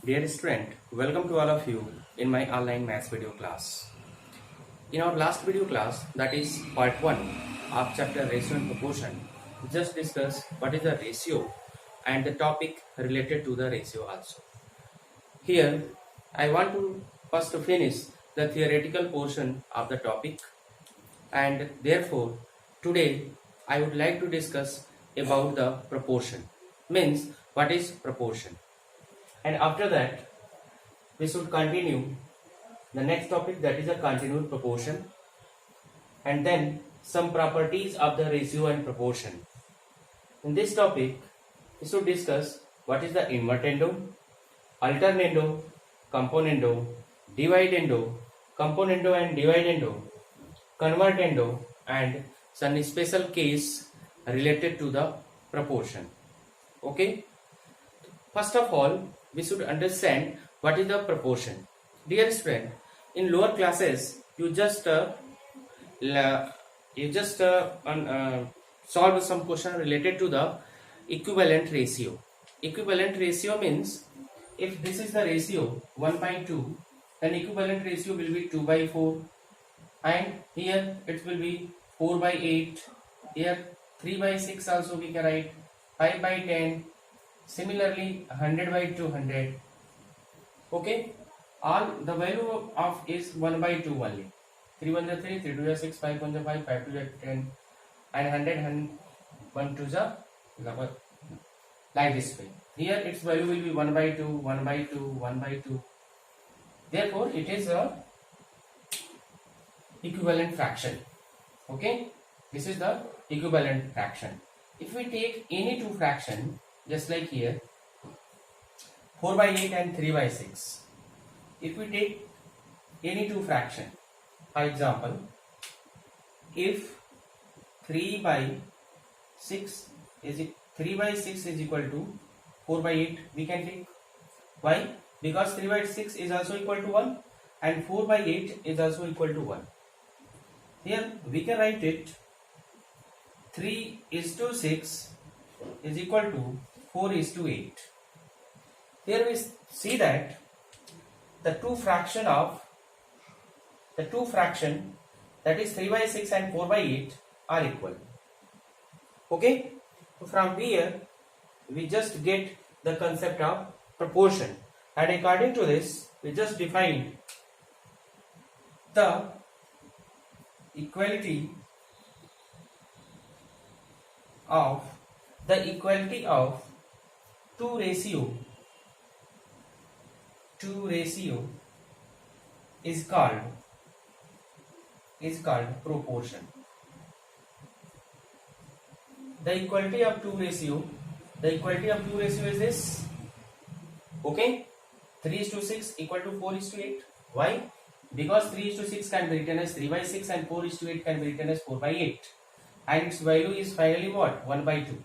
Dear student, welcome to all of you in my online maths video class. In our last video class, that is part 1 of chapter ratio and proportion, we just discussed what is the ratio and the topic related to the ratio also. Here, I want to first to finish the theoretical portion of the topic, and therefore today I would like to discuss about the proportion. Means what is proportion? And after that we should continue the next topic, that is a continued proportion, and then some properties of the ratio and proportion. In this topic we should discuss what is the invertendo, alternando, componendo, dividendo, componendo and dividendo, convertendo, and some special case related to the proportion. Okay, first of all we should understand what is the proportion. Dear student, in lower classes you just solve some question related to the equivalent ratio. Equivalent ratio means if this is the ratio 1/2, then equivalent ratio will be 2/4, and here it will be 4/8. Here 3/6 also we can write, 5/10. Similarly 100/200. Okay, all the value of is 1/2 only. 3 1 3, 3 2 6, 5 1 5, 5 2 10, and 100 1 2 11, like this way. Here its value will be 1/2, 1/2, 1/2. Therefore it is a equivalent fraction. Okay, this is the equivalent fraction. If we take any two fraction, just like here 4/8 and 3/6, if we take any two fraction, for example, if 3/6 is equal to 4/8, we can take. Why? Because 3/6 is also equal to 1 and 4/8 is also equal to 1. Here we can write it 3:6 is equal to 4:8. Here we see that the two fraction that is 3/6 and 4/8 are equal. Okay, so from here we just get the concept of proportion, and according to this we just define the equality of two ratio is called proportion. The equality of two ratio is this. Okay, 3:6 equal to 4:8. Why? Because 3:6 can be written as 3/6 and 4:8 can be written as 4/8, and its value is finally what? 1/2.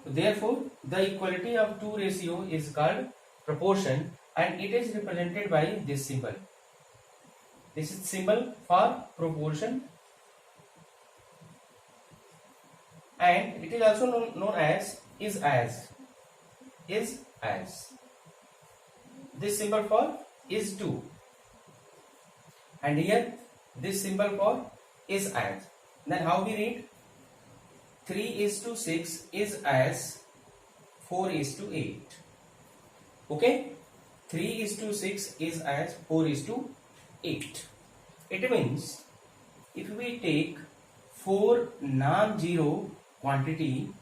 So therefore the equality of two ratio is called proportion, and it is represented by this symbol. This is symbol for proportion, and it is also known as is as. This symbol for is to, and here this symbol for is as. Then how we read? 3:6 is as 4:8. Okay, 3:6 is as 4:8. It means if we take four non-zero quantity,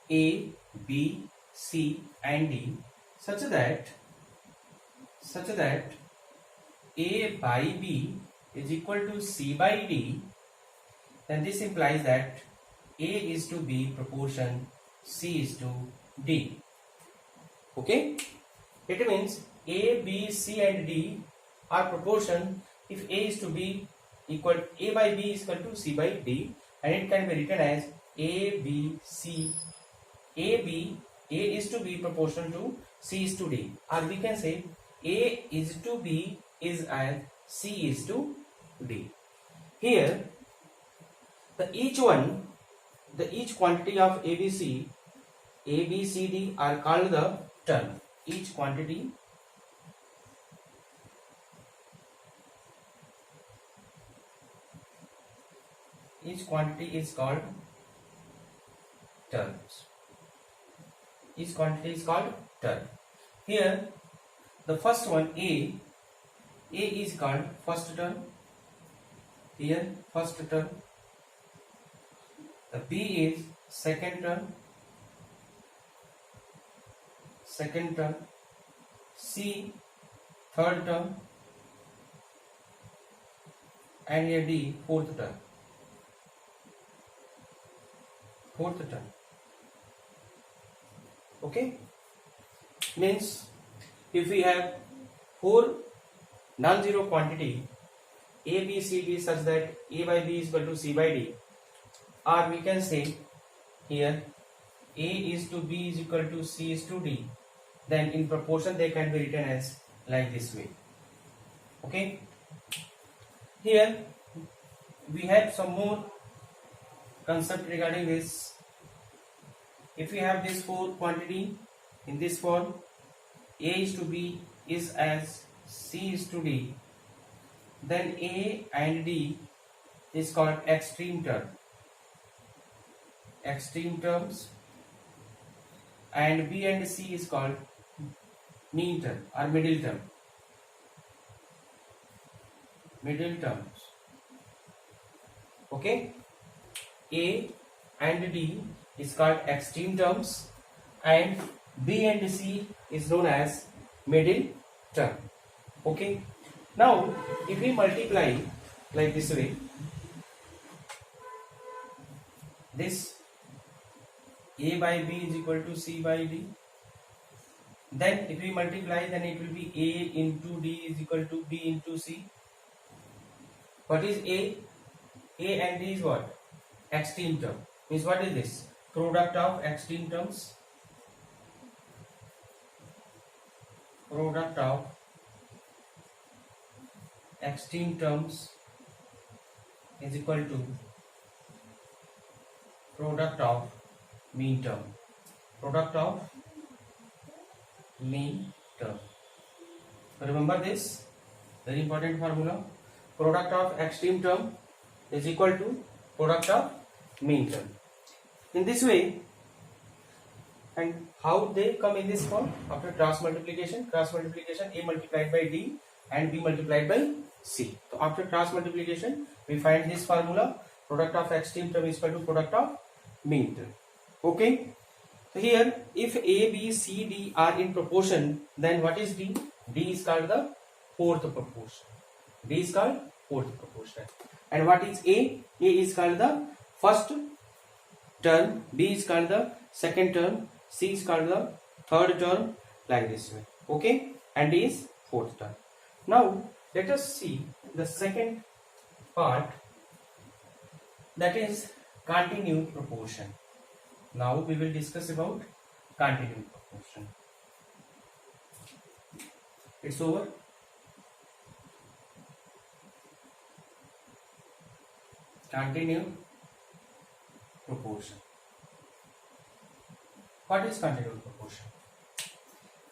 A, B, C and D, such that A by B is equal to C by D, then this implies that A is to B proportion C is to D. Okay, it means A, B, C and D are proportion if A is to B equal, A by B is equal to C by D, and it can be written as A, B, C. A is to B proportion to C is to D, or we can say A is to B is as C is to D. Here each quantity of ABC A, B, C, D are called the term. Each quantity is called terms. Each quantity is called term. Here, the first one A is called first term. Here, first term. The B is second term. C, third term, and here D, fourth term. Okay, means if we have four non-zero quantity A, B, C, D such that A by B is equal to C by D, or we can say here A is to B is equal to C is to D, then in proportion they can be written as like this way. Okay, here we have some more concept regarding this. If we have this four quantity in this form, A is to B is as C is to D, then A and D is called extreme terms, and B and C is called mean term or middle terms. Okay, A and D is called extreme terms, and B and C is known as middle term. Okay, now if we multiply like this way, this A by B is equal to C by D, then if we multiply, then it will be A into D is equal to B into C. What is A? A and D is what? Extreme term. Means what is this? Product of extreme terms. Product of extreme terms is equal to product of mean term. Product of mean term. Remember this very important formula. Product of extreme term is equal to product of mean term. In this way, and how they come in this form? After cross multiplication, A multiplied by D and B multiplied by C. So after cross multiplication, we find this formula: product of extreme term is equal to product of mean term. Okay. So here, if A, B, C, D are in proportion, then what is D? D is called the fourth proportion. And what is A? A is called the first term, B is called the second term, C is called the third term, like this way. Okay, and D is fourth term. Now let us see the second part, that is continued proportion. Now we will discuss about continued proportion. It's over. Continued proportion. What is continued proportion?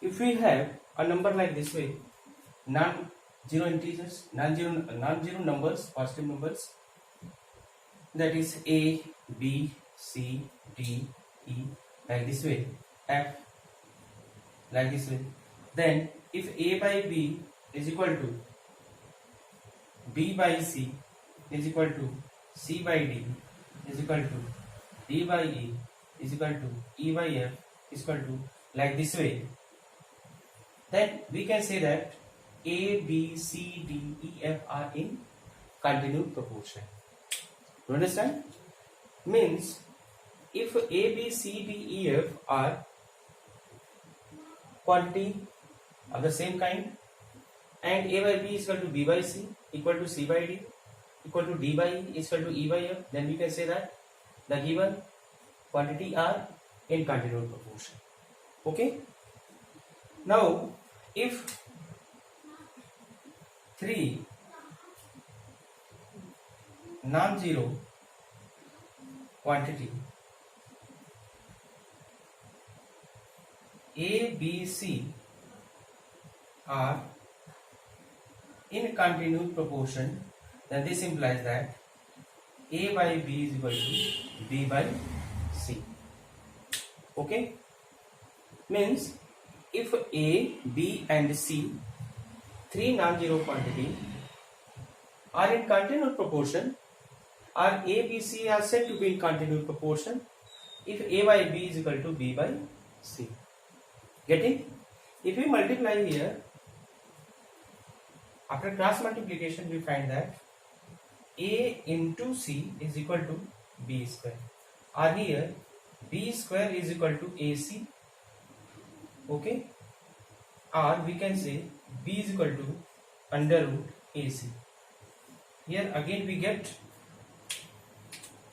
If we have a number like this way, non-zero integers, non-zero numbers, positive numbers, that is A, B, C, D, E, like this way, F, like this way. Then if A by B is equal to B by C is equal to C by D is equal to D by E is equal to E by F is equal to, like this way, then we can say that A, B, C, D, E, F are in continued proportion. You understand? Means if A, B, C, D, E, F are quantity of the same kind, and A by B is equal to B by C equal to C by D equal to D by E is equal to E by F, then we can say that the given quantity are in continued proportion. Okay. Now if three non-zero quantity A, B, C are in continuous proportion, then this implies that A by B is equal to B by C. Okay, means if A, B and C, three non-zero quantity, are in continuous proportion, or A, B, C are said to be in continuous proportion if A by B is equal to B by C. Getting? If we multiply here, after cross multiplication we find that A into C is equal to B square, or here B square is equal to AC. Okay, or we can say B is equal to under root AC. Here again we get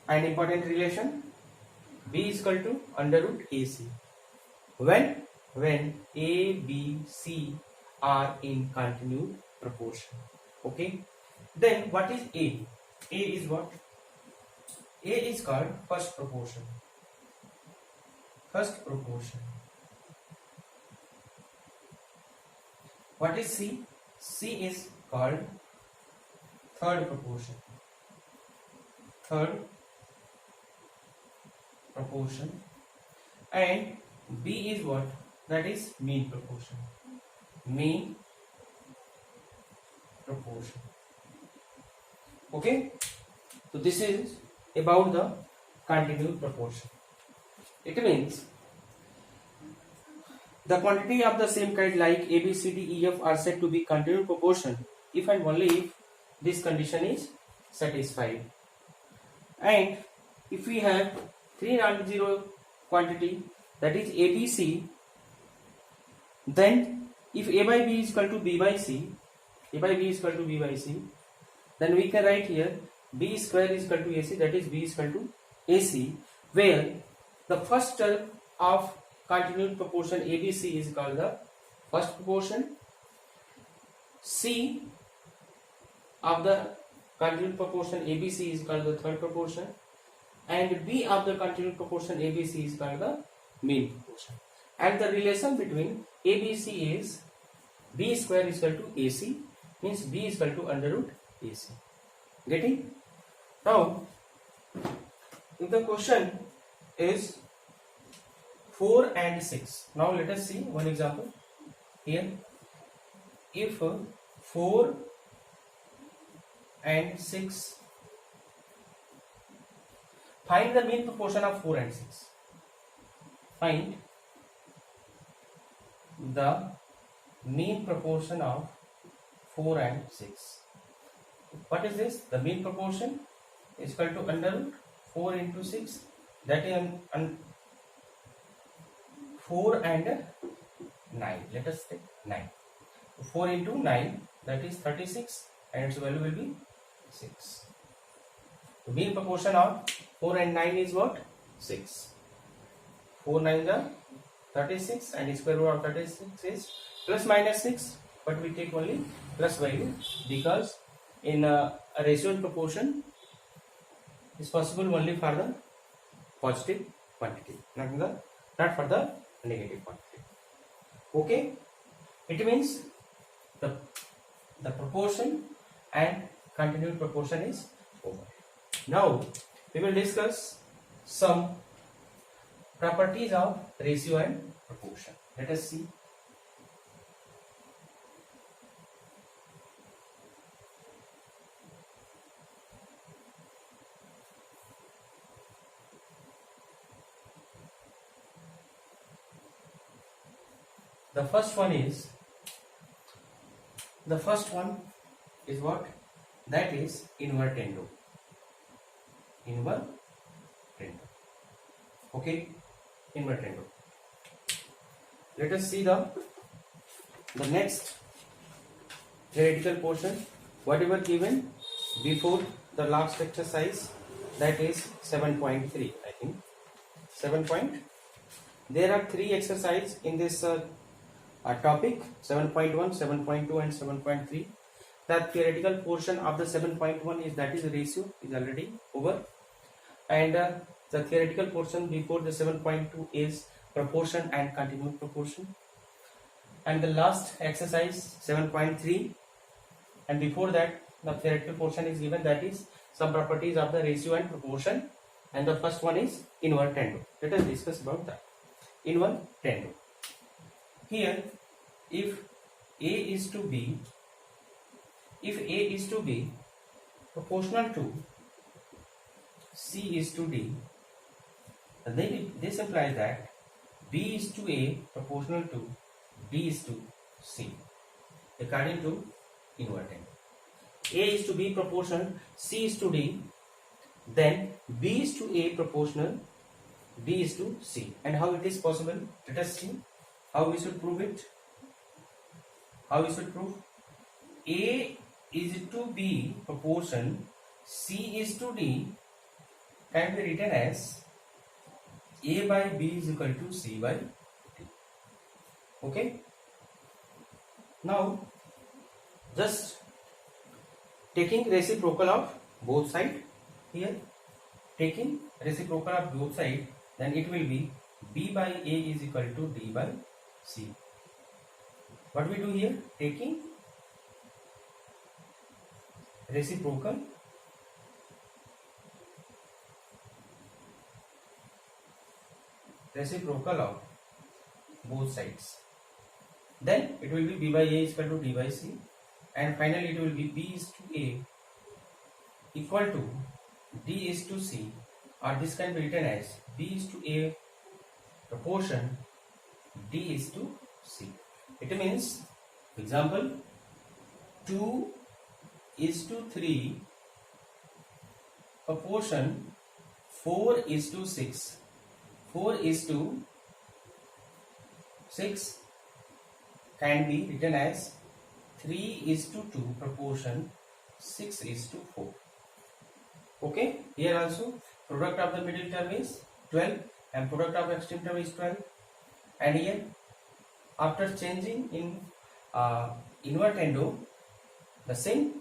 an important relation, B is equal to under root AC when A, B, C are in continuous proportion. Okay, then what is A? A is what? A is called first proportion. First proportion. What is C? C is called third proportion. Third proportion. And B is what? That is mean proportion. Mean proportion. Okay, so this is about the continuous proportion. It means the quantity of the same kind like A, B, C, D, E, F are said to be continuous proportion if and only if this condition is satisfied. And if we have three non-zero quantity, that is A, B, C, then if A by B is equal to B by C, A by B is equal to B by C, then we can write here B square is equal to AC, that is B is equal to AC, where the first term of continuous proportion ABC is called the first proportion, C of the continuous proportion ABC is called the third proportion, and B of the continuous proportion ABC is called the mean proportion. And the relation between ABC is B square is equal to AC, means B is equal to under root AC. Getting? Now, if the question is 4 and 6, now let us see one example here. If 4 and 6, find the mean proportion of 4 and 6. Find the mean proportion of 4 and 6. What is this? The mean proportion is equal to under root 4 into 6, that is 4 and 9. Let us take 9. 4 into 9, that is 36, and its value will be 6. The mean proportion of 4 and 9 is what? 6. 4 9 are 36, and square root of 36 is plus minus 6, but we take only plus value because in a ratio proportion is possible only for the positive quantity, not for the negative quantity. Okay, it means the proportion and continuous proportion is over. Now we will discuss some properties of ratio and proportion. Let us see. The first one is what? That is invertendo. Okay, invertendo. Let us see the next theoretical portion, whatever given before the last exercise, that is 7.3. I think 7. There are 3 exercises in this topic: 7.1, 7.2 and 7.3. The theoretical portion of the 7.1 is, that is ratio, is already over, and the theoretical portion before the 7.2 is proportion and continuous proportion. And the last exercise 7.3, and before that the theoretical portion is given, that is some properties of the ratio and proportion, and the first one is invertendo. Let us discuss about that. Invertendo. Here, if A is to be proportional to C is to D, then this implies that B is to A proportional to D is to C, according to invertendo. A is to B proportional, C is to D, then B is to A proportional, D is to C. And how it is possible? Let us see how we should prove it. How we should prove? A is to B proportion, C is to D can be written as A by B is equal to C by D. Okay. Now, just taking reciprocal of both sides here, taking reciprocal of both sides, then it will be B by A is equal to D by C. What we do here? Taking reciprocal of both sides, then it will be B by A is equal to D by C, and finally it will be B is to A equal to D is to C, or this can be written as B is to A proportion D is to C. It means, for example, 2 is to 3 proportion 4 is to 6. 4 is to 6 can be written as 3 is to 2 proportion 6 is to 4. Okay, here also product of the middle term is 12 and product of extreme term is 12, and here after changing in invertendo, the same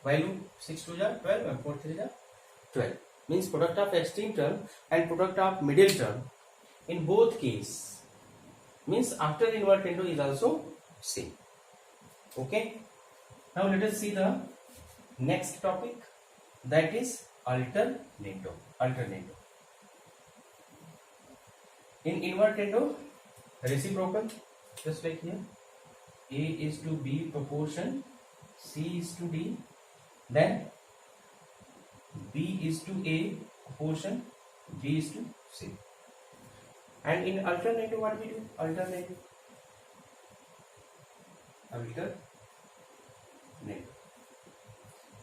value 6 to the 12 and 4 3 the 12, means product of extreme term and product of middle term in both case means after invertendo is also same. Okay, now let us see the next topic, that is alternando. In invertendo, reciprocal, just like here, A is to B proportion C is to D, then B is to A proportion B is to C. And in alternando, what we do? Alternando.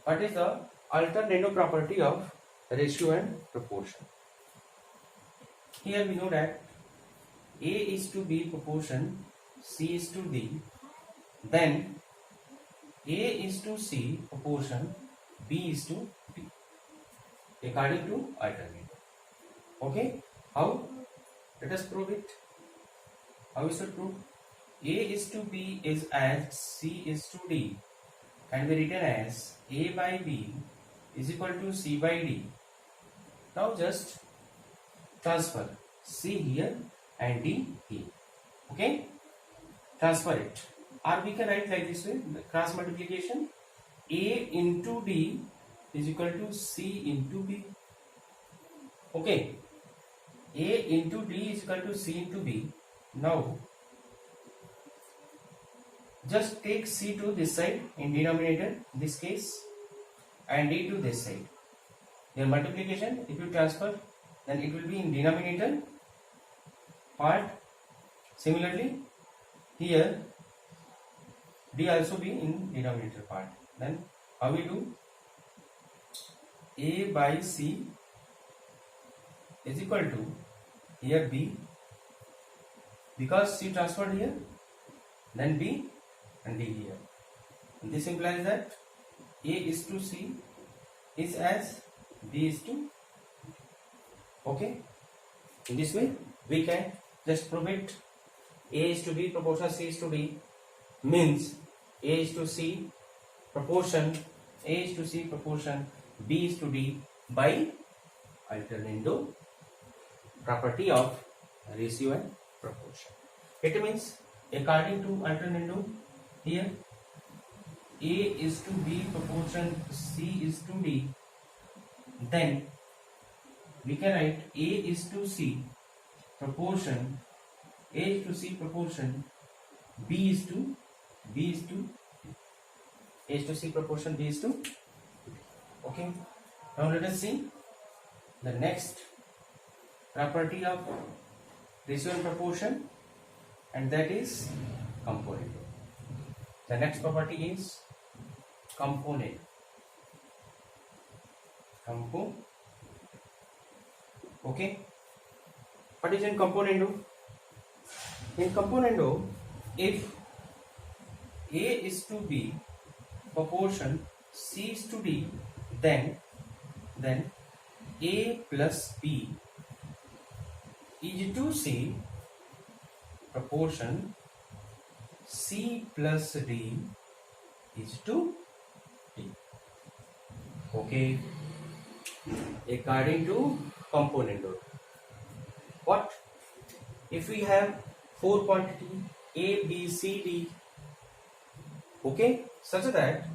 What is the alternando property of ratio and proportion? Here we know that A is to B proportion C is to D, then A is to C proportion B is to D, according to alternando. Okay, how? Let us prove it. How we should prove? A is to B is as C is to D can be written as A by B is equal to C by D. Now just transfer C here and D here. Okay, transfer it, or we can write like this way, cross multiplication, A into D is equal to C into B. Okay, A into D is equal to C into B. Now just take C to this side in denominator, in this case, and D to this side. Their multiplication, if you transfer, then it will be in denominator part. Similarly, here D also be in denominator part. Then how we do? A by C is equal to here B, because C transferred here, then B and D here. And this implies that A is to C is as B is to. Okay, in this way we can just prove it. A is to B proportion C is to D means A is to C proportion A is to C proportion B is to D by alternando property of ratio and proportion. It means according to Alternando, here A is to B proportion C is to D, then we can write A is to C proportion A is to C proportion B is to A is to C proportion B is to. Okay. Now let us see the next property of ratio and proportion, and that is component. The next property is component. Okay. What is in componendo? In componendo, if A is to B proportion C is to D, then A plus B is to C proportion C plus D is to D. Okay. According to componendo, what if we have four quantity A, B, C, D? Okay, such that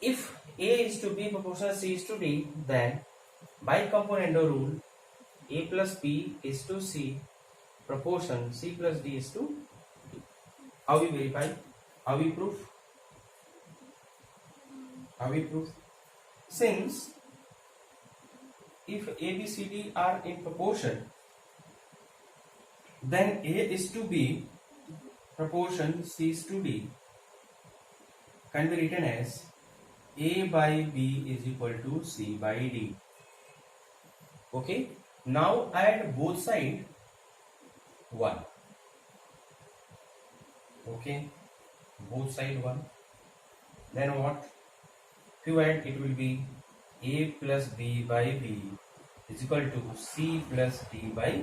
if A is to B proportional C is to D, then by componendo rule A plus B is to C proportion C plus D is to D. How we verify? How we prove? Since if A, B, C, D are in proportion, then A is to B proportion C is to D can be written as A by B is equal to C by D. Okay. Now add both sides 1. Okay. Both side 1. Then what? If you add, it will be A plus B by B is equal to C plus D by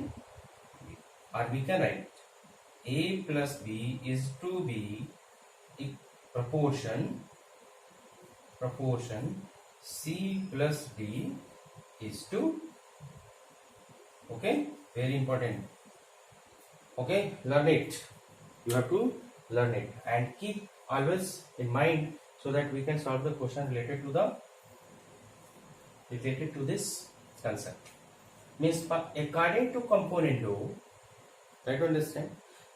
B. Or we can write A plus B is to be proportion C plus D is to. Okay, very important. Okay, learn it. You have to learn it and keep always in mind so that we can solve the question related to this concept. Means according to componendo, try to understand.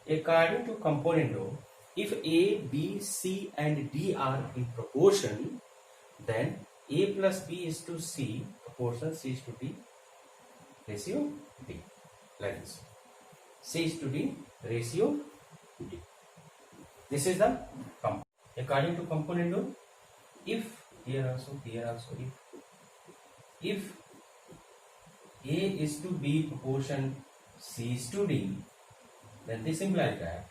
According to componendo, if A, B, C and D are in proportion, then A plus B is to C proportion C is to D ratio D, like this. C is to D ratio D. This is the according to componendo. If here also if A is to B proportion C is to D, then this implies that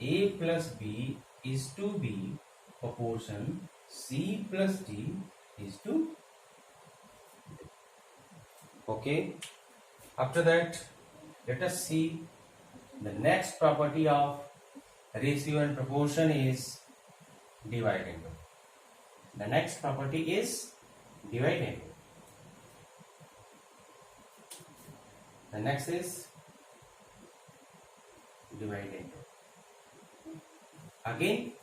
A plus B is to B proportion C plus D is to D. Okay. After that, let us see the next property of ratio and proportion is divide into. The next property is divide into. The next is divide into. Again,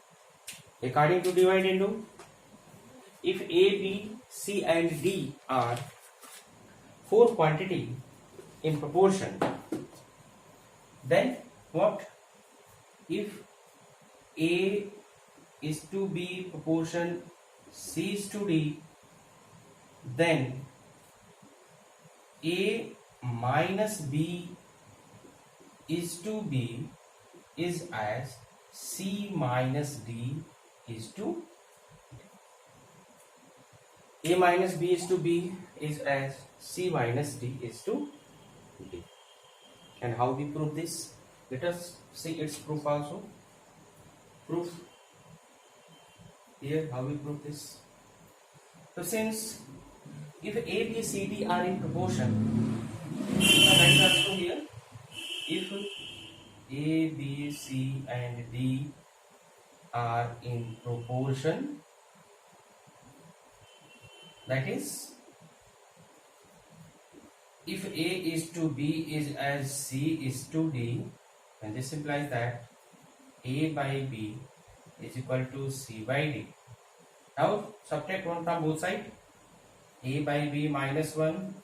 according to divide into, if A, B, C and D are four quantity in proportion, then what? If A is to B proportion C is to D, then A minus B is to B is as C minus D is to D. A minus B is to B is as C minus D is to D. And how we prove this? Let us see its proof also. Proof. Here how we prove this? So since if A, B, C, D are in proportion, write also here. If A, B, C and D are in proportion, that is if A is to B is as C is to D, then this implies that A by B is equal to C by D. Now subtract 1 from both sides. A by B minus 1,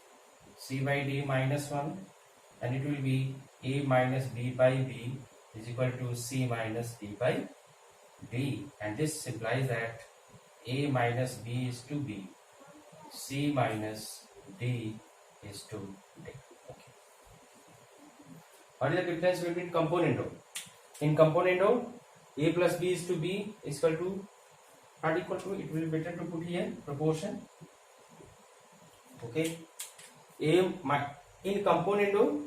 C by D minus 1, and it will be A minus B by B is equal to C minus D by D, and this implies that A minus B is to B, C minus D is to D. Okay. What is the difference between componendo? In componendo, A plus B is to B is equal to, not equal to, it will be better to put here proportion. Okay. In componendo,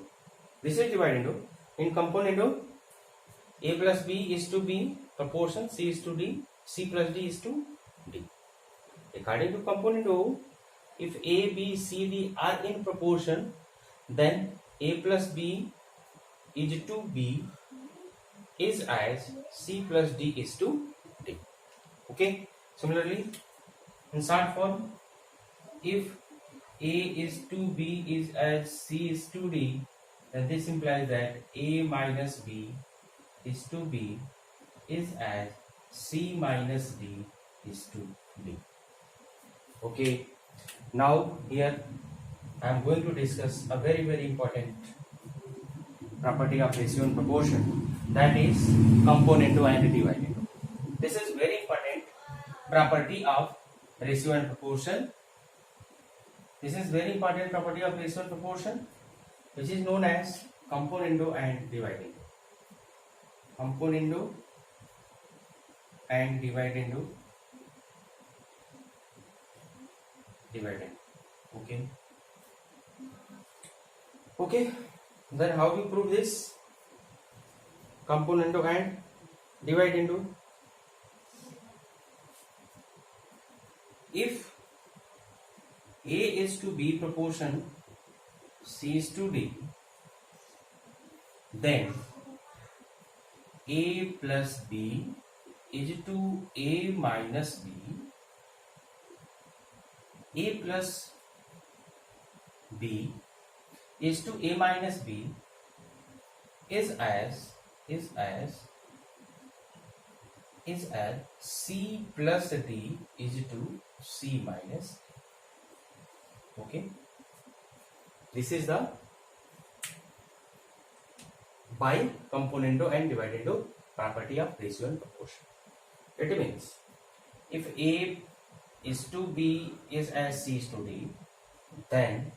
this is dividendo. In componendo, A plus B is to B, proportion C is to D, C plus D is to D. According to componendo, if A, B, C, D are in proportion, then A plus B is to B is as C plus D is to D. Okay. Similarly, in short form, if A is to B is as C is to D, then this implies that A minus B is to B is as C minus D is to D. Okay. Now here I am going to discuss a very important property of ratio and proportion, that is componendo and dividendo. This is very important property of ratio and proportion. This is very important property of ratio and proportion, which is known as componendo and dividendo. Componendo and dividendo. Okay. Okay. Then how we prove this? Componendo and dividendo. If A is to B proportion C is to D, then A plus B is to A minus B, A plus B is to A minus B is as C plus D is to C minus D. Okay, this is the by componendo and dividendo property of ratio and proportion. It means if A is to B is as C is to D, then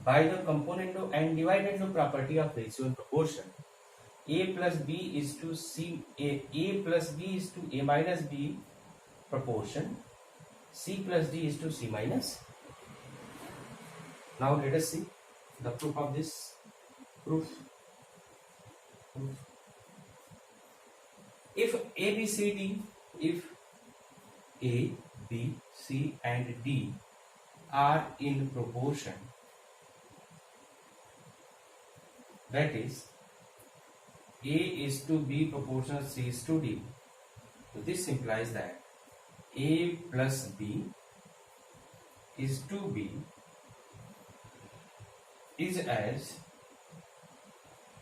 by the componendo and dividendo property of ratio and proportion, A plus B is to C, A plus B is to A minus B proportion, C plus D is to C minus. Now let us see the proof of this proof. If A, B, C, D, if A, B, C and D are in proportion, that is A is to B proportional C is to D, so this implies that A plus B is to B is as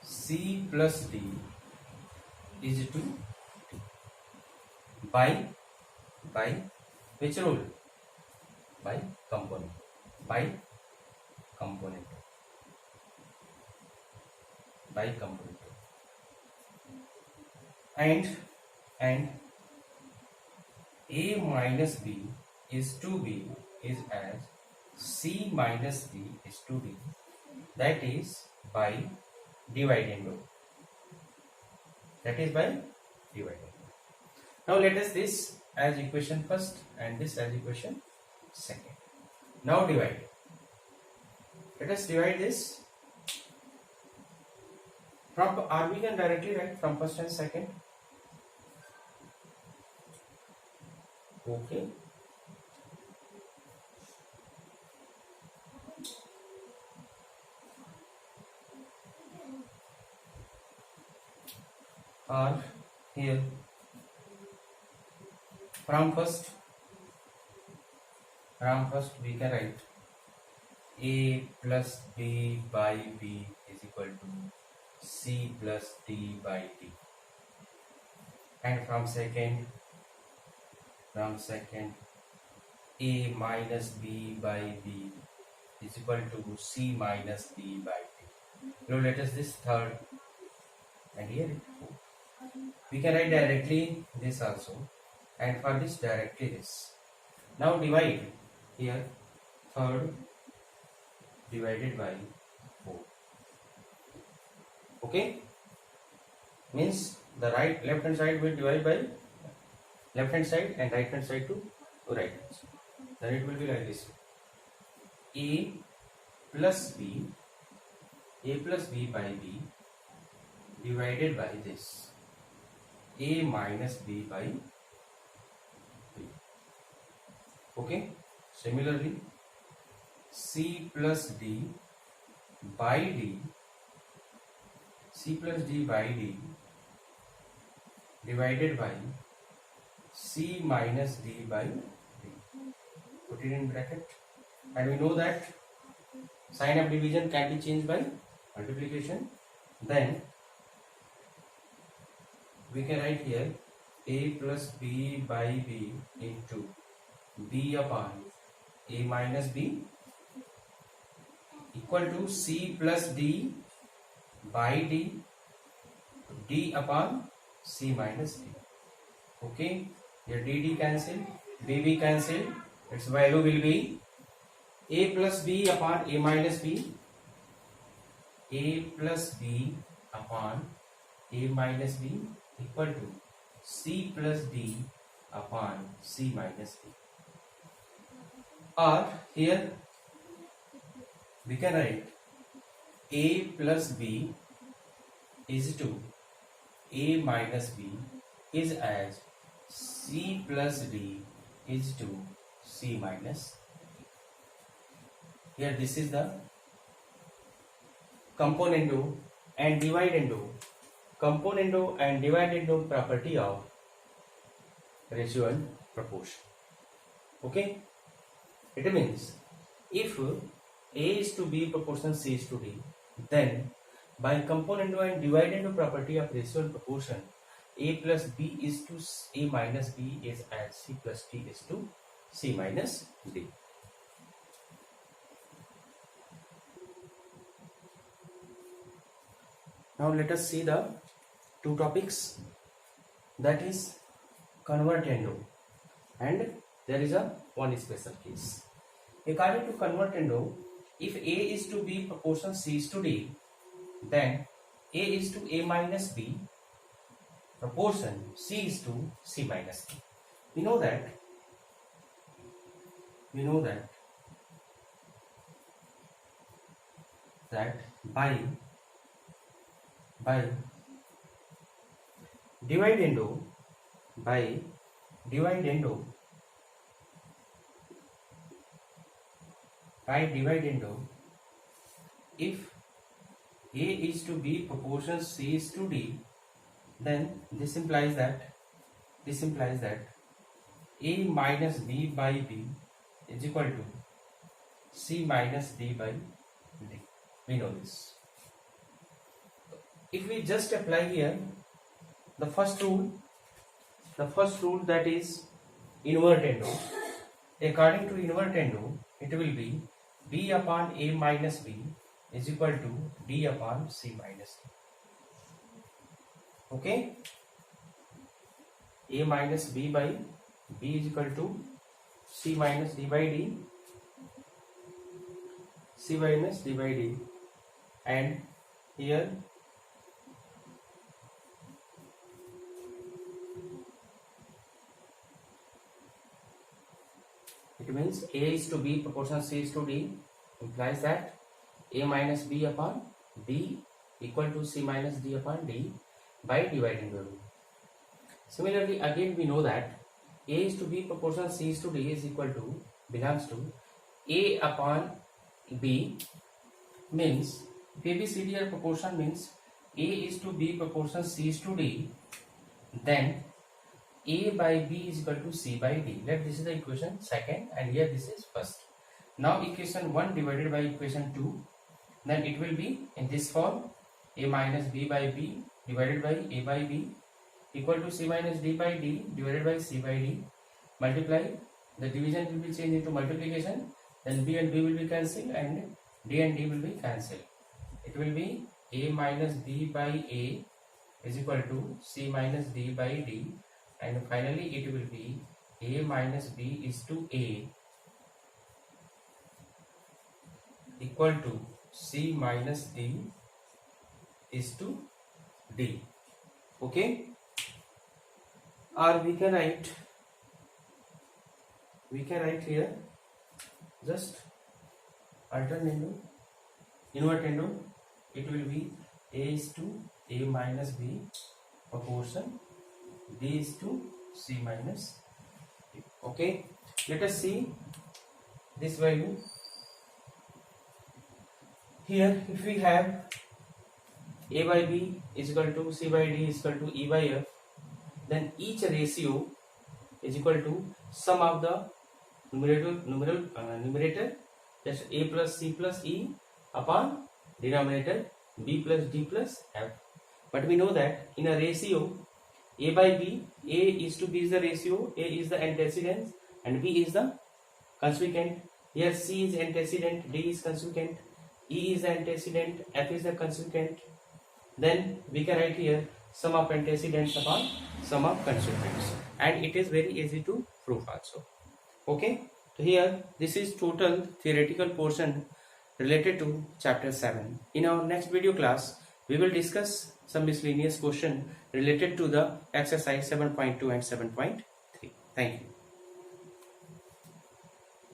C plus D is to D. By which rule? By component. By component. And A minus B is to B is as C minus D is to D. That is by dividendo. Now let us this as equation first and this as equation second. Now divide. Let us divide this from, or we can directly write from first and second. Okay. Or here from first we can write A plus B by B is equal to C plus D by D. And from second, A minus B by B is equal to C minus D by D. Now let us this third, and here we can write directly this also, and for this directly this. Now divide here third divided by 4. Okay, means the left hand side will divide by left hand side and right hand side to right. Then it will be like this: A plus B by B divided by this A minus B by B. Okay, similarly C plus D by D divided by C minus D by D. Put it in bracket, and we know that sign of division can be changed by multiplication. Then we can write here A plus B by B into B upon A minus B equal to C plus D by D upon C minus D. Okay, here D cancel, B cancel, its value will be A plus B upon A minus B, A plus B upon A minus B equal to C plus D upon C minus B. Or here we can write A plus B is to A minus B is as C plus D is to C minus D. Here this is the componendo and dividendo property of ratio and proportion. Okay, it means if A is to B proportion C is to D, then by componendo and dividendo property of ratio and proportion, A plus B is to A minus B is as C plus D is to C minus D. Now let us see the two topics, that is convertendo, and there is one special case. According to convertendo, if A is to B proportion C is to D, then A is to A minus B proportion C is to C minus D. We know that by dividendo, if A is to B proportion C is to D, then this implies that A minus B by B is equal to C minus D by D. We know this. If we just apply here the first rule, that is invertendo. According to invertendo, it will be B upon A minus B is equal to D upon C minus D. Okay, A minus B by B is equal to C minus D by D, and here it means A is to B proportion C is to D implies that A minus B upon B equal to C minus D upon D by dividing the rule. Similarly, again we know that A is to B proportion C is to D is equal to belongs to A upon B, means ABCD are proportion means A is to B proportion C is to D, then A by B is equal to C by D. Let this is the equation second, and here this is first. Now equation 1 divided by equation 2, then it will be in this form: a minus b by b divided by a by b equal to c minus d by d divided by c by d. Multiply, the division will be changed into multiplication, then b and b will be cancelled and d will be cancelled. It will be a minus b by a is equal to c minus d by d, and finally it will be a minus b is to a equal to c minus d is to d. Okay, or we can write here just alternando, invertendo, it will be a is to a minus b proportion d is to c minus d. Okay, let us see this value. Here if we have a by b is equal to c by d is equal to e by f, then each ratio is equal to sum of the numerator, that's a plus c plus e, upon denominator b plus d plus f. But we know that in a ratio a by b, a is to b is the ratio, a is the antecedent and b is the consequent. Here c is antecedent, d is consequent, e is the antecedent, f is the consequent. Then we can write here sum of antecedents upon sum of consequents, and it is very easy to prove also. Okay, so here this is total theoretical portion related to chapter 7. In our next video class, we will discuss some miscellaneous question related to the exercise 7.2 and 7.3. Thank you.